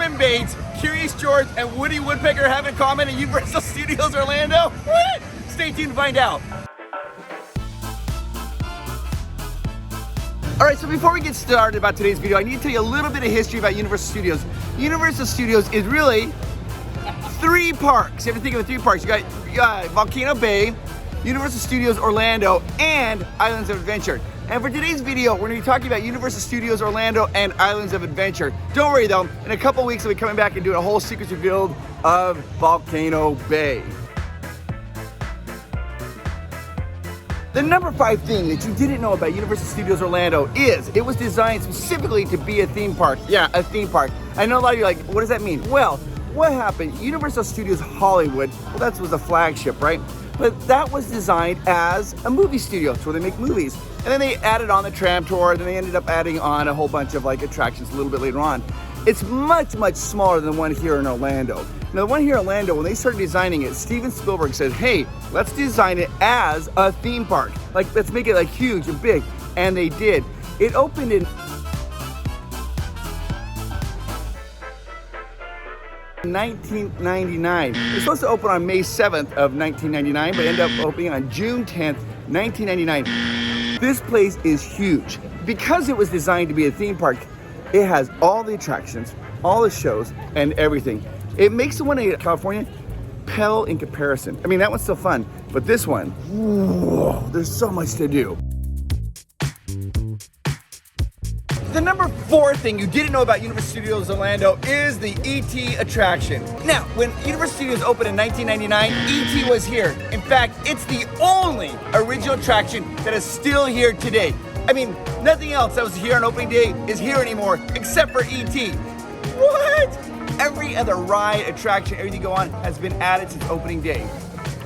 Norman Bates, Curious George, and Woody Woodpecker have in common at Universal Studios Orlando? What? Stay tuned to find out. All right, so before we get started about today's video, I need to tell you a little bit of history about Universal Studios. Universal Studios is really 3 parks. You have to think of the 3 parks. You got Volcano Bay, Universal Studios Orlando, and Islands of Adventure. And for today's video, we're going to be talking about Universal Studios Orlando and Islands of Adventure. Don't worry though, in a couple weeks I'll be coming back and doing a whole secrets revealed of Volcano Bay. The number 5 thing that you didn't know about Universal Studios Orlando is it was designed specifically to be a theme park. Yeah, a theme park. I know a lot of you are like, what does that mean? Well, what happened? Universal Studios Hollywood, well, that was a flagship, right? But that was designed as a movie studio. It's where they make movies. And then they added on the tram tour, and then they ended up adding on a whole bunch of like attractions a little bit later on. It's much, much smaller than the one here in Orlando. Now, the one here in Orlando, when they started designing it, Steven Spielberg said, hey, let's design it as a theme park. Like, let's make it like huge and big. And they did. It opened in 1999. It was supposed to open on May 7th of 1999, but ended up opening on June 10th, 1999. This place is huge. Because it was designed to be a theme park, it has all the attractions, all the shows, and everything. It makes the one in California pale in comparison. I mean, that one's still fun, but this one, whoa, there's so much to do. The number 4 thing you didn't know about Universal Studios Orlando is the E.T. attraction. Now, when Universal Studios opened in 1999, E.T. was here. In fact, it's the only original attraction that is still here today. I mean, nothing else that was here on opening day is here anymore, except for E.T. What? Every other ride, attraction, everything go on has been added since opening day.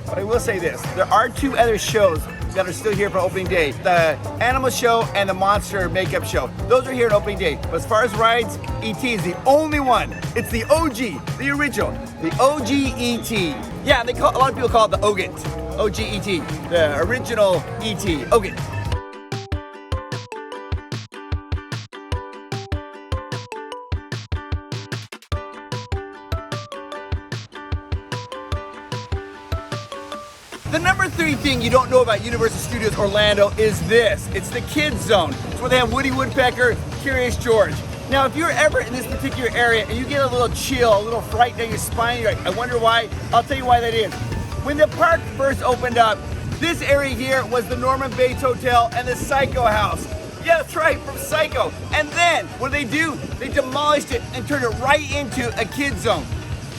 But I will say this, there are 2 other shows that are still here for opening day. The Animal Show and the Monster Makeup Show. Those are here on opening day. But as far as rides, E.T. is the only one. It's the OG, the original, the OG E.T. Yeah, a lot of people call it the OGIT. OG E.T., the original E.T., OGIT. The number 3 thing you don't know about Universal Studios Orlando is this. It's the kids zone. It's where they have Woody Woodpecker, Curious George. Now, if you're ever in this particular area and you get a little chill, a little fright down your spine, you're like, I wonder why. I'll tell you why that is. When the park first opened up, this area here was the Norman Bates Hotel and the Psycho House. Yeah, that's right, from Psycho. And then, what did they do? They demolished it and turned it right into a kids zone.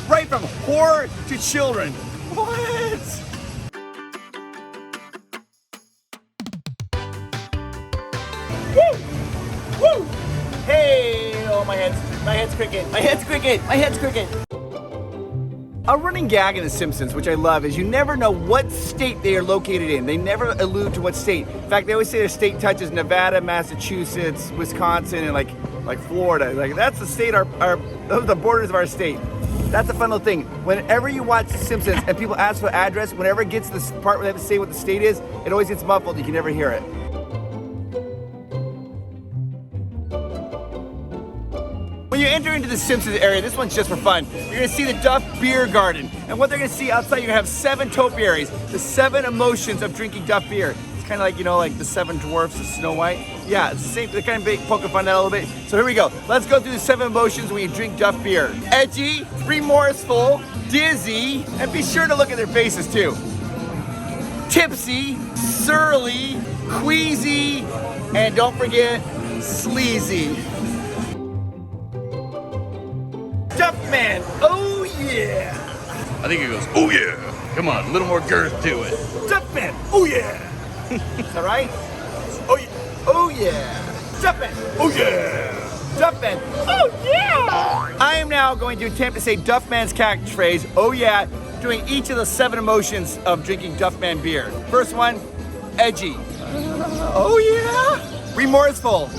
Right from horror to children. What? Woo! Woo! Hey! Oh, my head's cricket. A running gag in The Simpsons, which I love, is you never know what state they are located in. They never allude to what state. In fact, they always say their state touches Nevada, Massachusetts, Wisconsin, and like Florida. Like, that's the state, those are the borders of our state. That's a fun little thing. Whenever you watch The Simpsons and people ask for the address, whenever it gets to this part where they have to say what the state is, it always gets muffled. You can never hear it. When you enter into the Simpsons area, this one's just for fun. You're gonna see the Duff Beer Garden. And what they're gonna see outside, you're gonna have 7 topiaries, the 7 emotions of drinking Duff beer. It's kind of like, you know, like the 7 dwarfs of Snow White. Yeah, it's the same, they're kind of poking fun at that a little bit. So here we go. Let's go through the 7 emotions when you drink Duff beer. Edgy, remorseful, dizzy, and be sure to look at their faces too. Tipsy, surly, queasy, and don't forget, sleazy. Duffman, oh yeah! I think he goes, oh yeah! Come on, a little more girth to it. Duffman, oh yeah! Is that right? Oh yeah! Oh yeah! Duffman, oh yeah! Duffman, oh yeah! I am now going to attempt to say Duffman's catchphrase, oh yeah, doing each of the 7 emotions of drinking Duffman beer. First one, edgy. Oh yeah! Remorseful.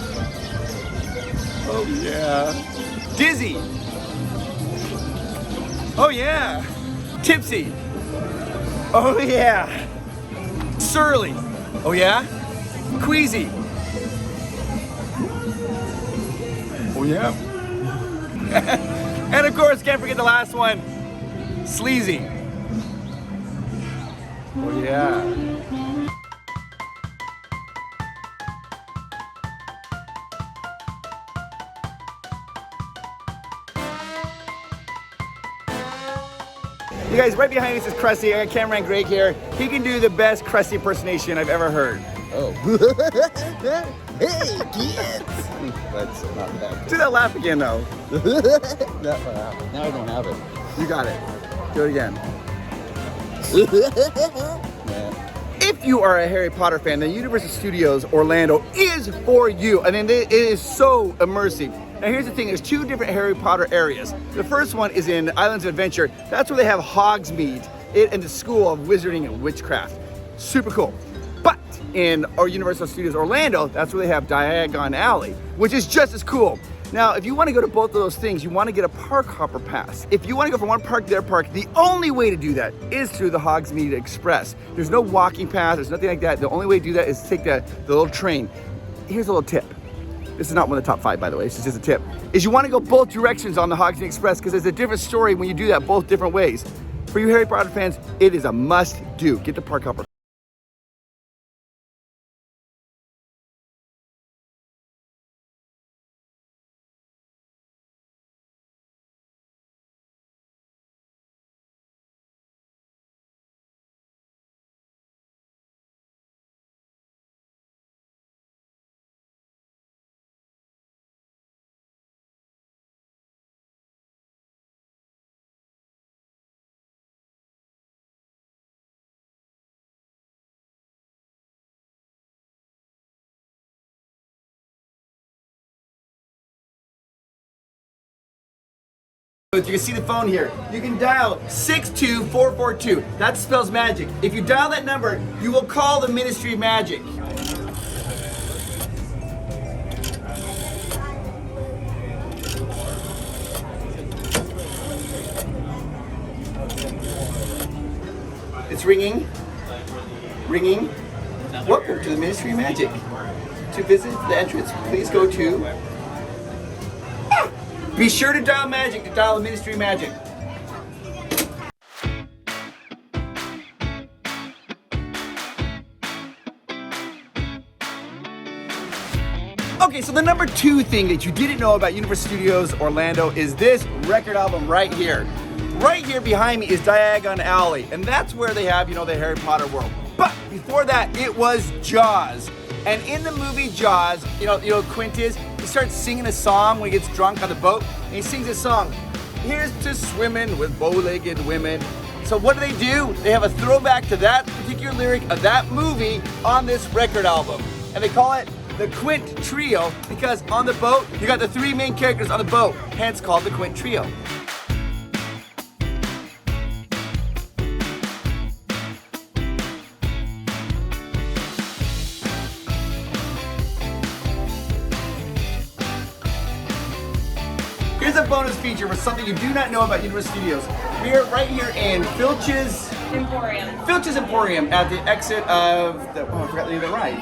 Oh yeah! Dizzy. Oh yeah! Tipsy. Oh yeah! Surly. Oh yeah? Queasy. Oh yeah? And course, can't forget the last one, Sleazy. Oh yeah. You guys, right behind us is Krusty. I got cameraman Greg here. He can do the best Krusty impersonation I've ever heard. Oh. Hey, kids! That's not bad. Do that laugh again, though. Now I don't have it. You got it. Do it again. Yeah. If you are a Harry Potter fan, then Universal Studios Orlando is for you. I mean, it is so immersive. Now here's the thing, there's two different Harry Potter areas. The first one is in Islands of Adventure. That's where they have Hogsmeade, in the School of Wizarding and Witchcraft. Super cool. But in our Universal Studios Orlando, that's where they have Diagon Alley, which is just as cool. Now, if you want to go to both of those things, you want to get a park hopper pass. If you want to go from one park to their park, the only way to do that is through the Hogsmeade Express. There's no walking path, there's nothing like that. The only way to do that is to take the little train. Here's a little tip. This is not one of the top 5, by the way, this is just a tip. Is you want to go both directions on the Hogsmeade Express because there's a different story when you do that both different ways. For you Harry Potter fans, it is a must do. Get the park hopper. You can see the phone here. You can dial 62442. That spells magic. If you dial that number, you will call the Ministry of Magic. It's ringing. Ringing. Welcome to the Ministry of Magic. To visit the entrance, please go to... Be sure to dial magic to dial the Ministry of Magic. Okay, so the number 2 thing that you didn't know about Universal Studios Orlando is this record album right here. Right here behind me is Diagon Alley, and that's where they have, the Harry Potter world. But before that, it was Jaws. And in the movie Jaws, Quint he starts singing a song when he gets drunk on the boat, and he sings a song, "Here's to swimming with bow-legged women." So what do? They have a throwback to that particular lyric of that movie on this record album. And they call it the Quint Trio because on the boat, you got the 3 main characters on the boat, hence called the Quint Trio. Here's a bonus feature for something you do not know about Universal Studios. We are right here in Filch's Emporium at the exit of the, I forgot the name of the ride.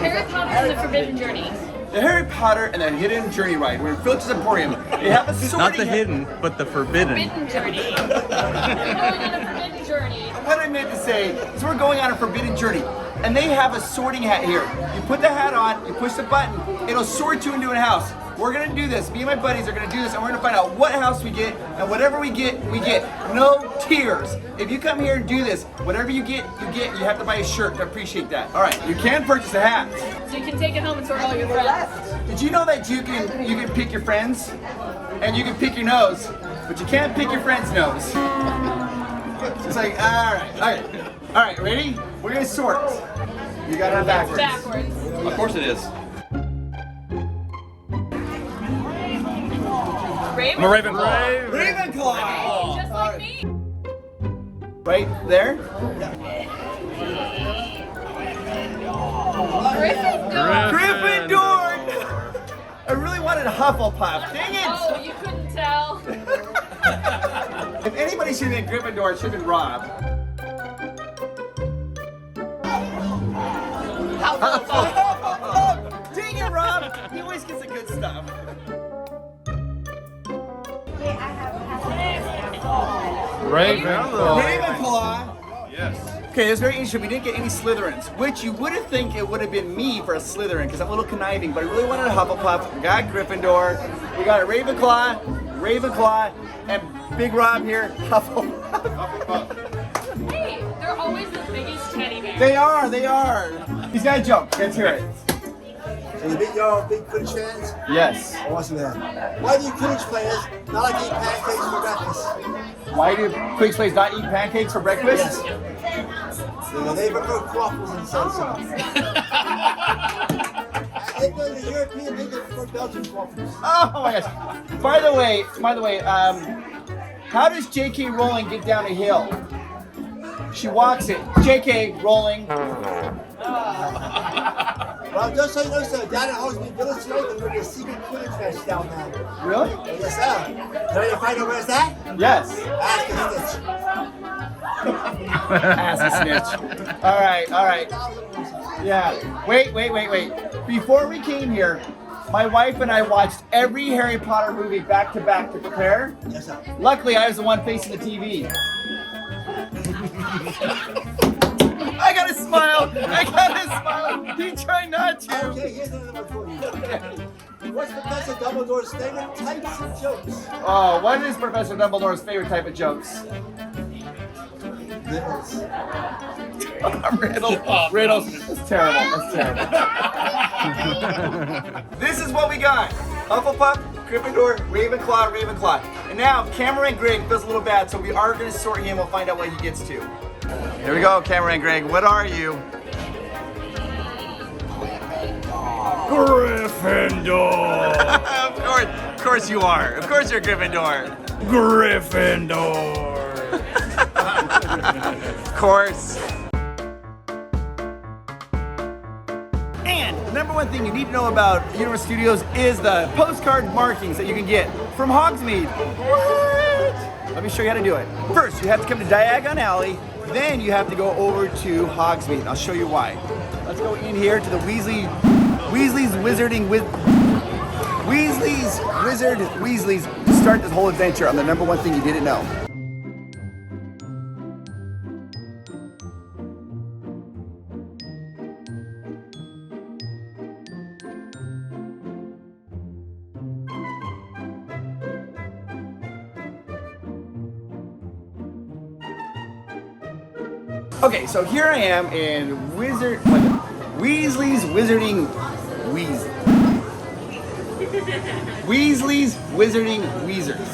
Harry Potter and the Forbidden Journey. The Harry Potter and the Hidden Journey ride. We're in Filch's Emporium. They have a sorting Not the hidden, but the forbidden. Forbidden Journey. We're going on a forbidden journey. What I meant to say is we're going on a forbidden journey. And they have a sorting hat here. You put the hat on, you push the button, it'll sort you into a house. We're gonna do this. Me and my buddies are gonna do this, and we're gonna find out what house we get, and whatever we get, we get. No tears. If you come here and do this, whatever you get, you get. You have to buy a shirt to appreciate that. All right, you can purchase a hat. So you can take it home and sort all your friends. Did you know that you can pick your friends, and you can pick your nose, but you can't pick your friend's nose? It's like, all right, ready? We're gonna sort. You got it backwards. Backwards. Of course it is. Raven? I'm a Ravenclaw. Ravenclaw. Hey, just like me. Right there. Gryffindor. I really wanted Hufflepuff. Dang it! Oh, you couldn't tell. If anybody should have been Gryffindor, it should have been Rob. Dang it, Rob! He always gets the good stuff. Ravenclaw. Yes. Okay, it's very interesting. We didn't get any Slytherins, which you wouldn't think it would have been me for a Slytherin, because I'm a little conniving, but I really wanted a Hufflepuff. We got Gryffindor. We got a Ravenclaw, and Big Rob here, Hufflepuff. Hey, they're always the biggest teddy bear. They are. He's got a joke. Let's hear it. So you big Quidditch fans? Yes. Awesome, man. Why do you Quidditch players not like to eat pancakes for breakfast? Why do Quidditch players not eat pancakes for breakfast? They prefer waffles and salsa. They go to the European, they prefer Belgian waffles. Oh my gosh. By the way, how does J.K. Rowling get down a hill? She walks it. J.K. Rowling. Well, just so you know, sir, down at Hogsmead Village today, there's going to be a secret Quidditch match down there. Really? Yes, sir. Know you find out where's that? Yes. Ask the Stitch. Ass a snitch. All right. Yeah. Wait. Before we came here, my wife and I watched every Harry Potter movie back to back to prepare. Yes, sir. Luckily, I was the one facing the TV. I gotta smile. He tried not to. Okay, here's another one for you. What's Professor Dumbledore's favorite types of jokes? Oh, what is Professor Dumbledore's favorite type of jokes? Riddles. That's terrible. This is what we got. Hufflepuff, Gryffindor, Ravenclaw. And now Cameron Greg feels a little bad, so we are going to sort him. We'll find out what he gets to. Here we go, Cameron Greg. What are you? Gryffindor. Of course you are. Of course you're Gryffindor. Gryffindor. Of course. And the number one thing you need to know about Universal Studios is the postcard markings that you can get from Hogsmeade. What? Let me show you how to do it. First, you have to come to Diagon Alley. Then you have to go over to Hogsmeade. I'll show you why. Let's go in here to the Weasley's to start this whole adventure on the number one thing you didn't know. Okay, so here I am in Weasley's Wizarding Weezers.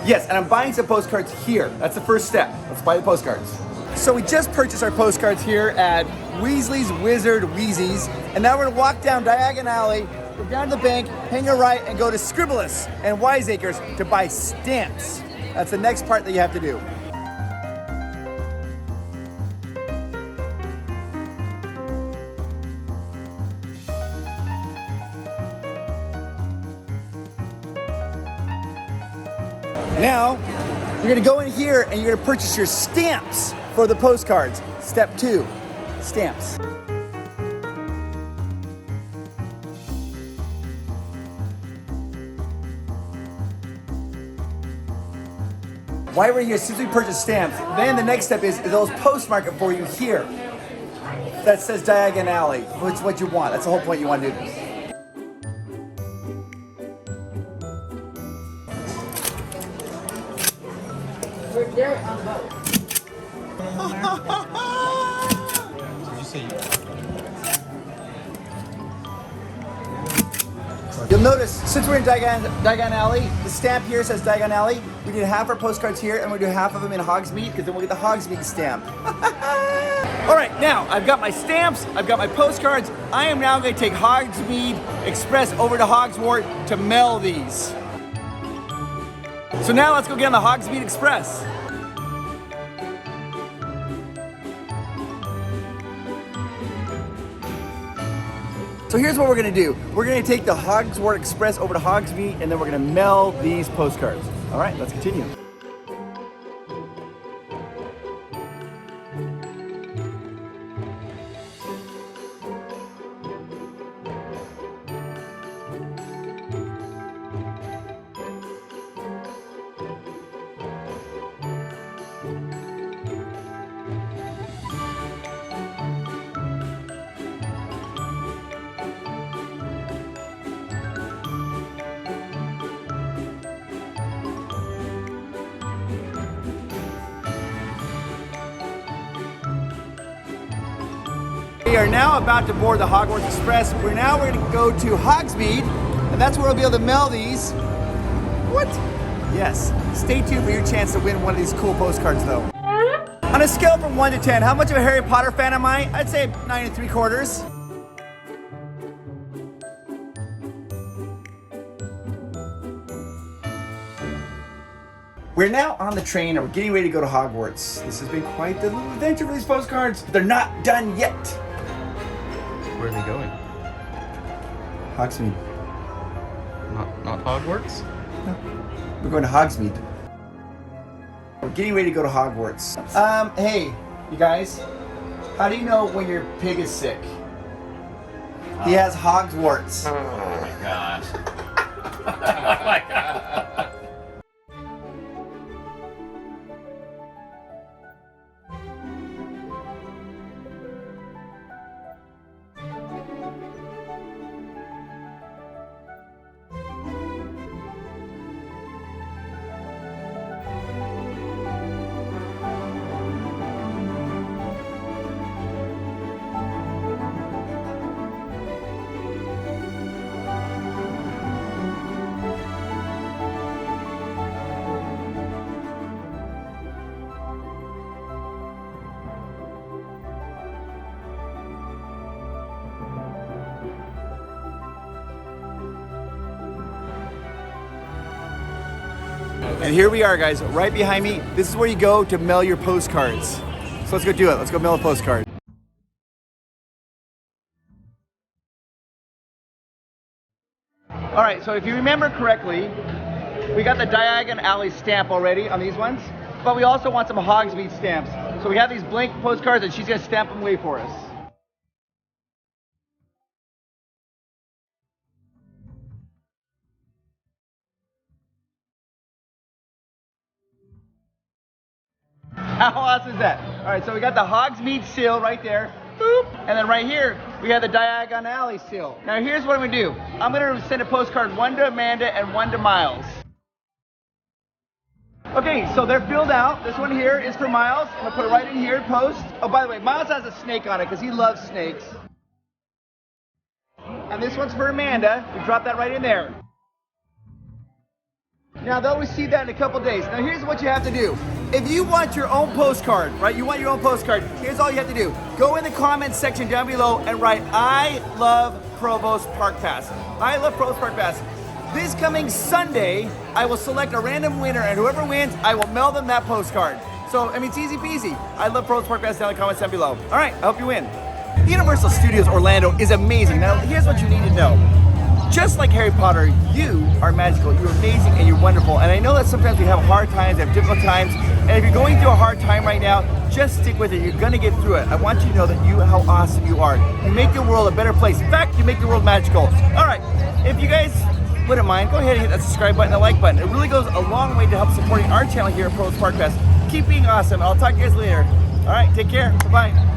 Yes, and I'm buying some postcards here. That's the first step. Let's buy the postcards. So we just purchased our postcards here at Weasley's Wizard Wheezies, and now we're gonna walk down Diagon Alley, go down to the bank, hang a right, and go to Scribblus and Wiseacres to buy stamps. That's the next part that you have to do. Now, you're gonna go in here and you're gonna purchase your stamps for the postcards. Step 2, stamps. While we're here, since we purchased stamps, then the next step is they'll postmark it for you here. That says Diagon Alley, which is what you want. That's the whole point you want to do this. You'll notice, since we're in Diagon Alley, the stamp here says Diagon Alley. We did half our postcards here, and we do half of them in Hogsmeade, because then we'll get the Hogsmeade stamp. All right, now I've got my stamps, I've got my postcards. I am now going to take Hogsmeade Express over to Hogswart to mail these. So now let's go get on the Hogsmeade Express. So here's what we're gonna do. We're gonna take the Hogswart Express over to Hogsmeade, and then we're gonna mail these postcards. All right, let's continue. are now about to board the Hogwarts Express. We're going to go to Hogsmead, and that's where we'll be able to mail these. What? Yes. Stay tuned for your chance to win one of these cool postcards, though. On a scale from 1 to 10, how much of a Harry Potter fan am I? I'd say 9 3/4. We're now on the train and we're getting ready to go to Hogwarts. This has been quite the little adventure for these postcards. They're not done yet. Where are they going? Hogsmeade. Not Hogwarts? We're going to Hogsmeade. We're getting ready to go to Hogwarts. Hey, you guys. How do you know when your pig is sick? He has Hogwarts. Oh my gosh. Oh my god. And here we are, guys, right behind me. This is where you go to mail your postcards. So let's go do it. Let's go mail a postcard. All right, so if you remember correctly, we got the Diagon Alley stamp already on these ones, but we also want some Hogsmeade stamps. So we have these blank postcards and she's gonna stamp them away for us. How awesome is that? All right, so we got the Hogsmeade seal right there. Boop. And then right here, we have the Diagon Alley seal. Now here's what I'm gonna do. I'm gonna send a postcard, one to Amanda and one to Miles. Okay, so they're filled out. This one here is for Miles. I'm gonna put it right in here, post. Oh, by the way, Miles has a snake on it because he loves snakes. And this one's for Amanda. We drop that right in there. Now they'll receive that in a couple days. Now here's what you have to do. If you want your own postcard, right? You want your own postcard, here's all you have to do. Go in the comments section down below and write, I love Provost Park Pass. I love Provost Park Pass. This coming Sunday, I will select a random winner, and whoever wins, I will mail them that postcard. So, I mean, it's easy peasy. I love Provost Park Pass down in the comments down below. All right, I hope you win. Universal Studios Orlando is amazing. Now, here's what you need to know. Just like Harry Potter, you are magical, you're amazing, and you're wonderful. And I know that sometimes we have hard times, have difficult times, and if you're going through a hard time right now, just stick with it. You're gonna get through it. I want you to know that how awesome you are. You make the world a better place. In fact, you make the world magical. All right, if you guys wouldn't mind, go ahead and hit that subscribe button and the like button. It really goes a long way to help supporting our channel here at Provost Park Pass. Keep being awesome. I'll talk to you guys later. All right, take care. Bye-bye.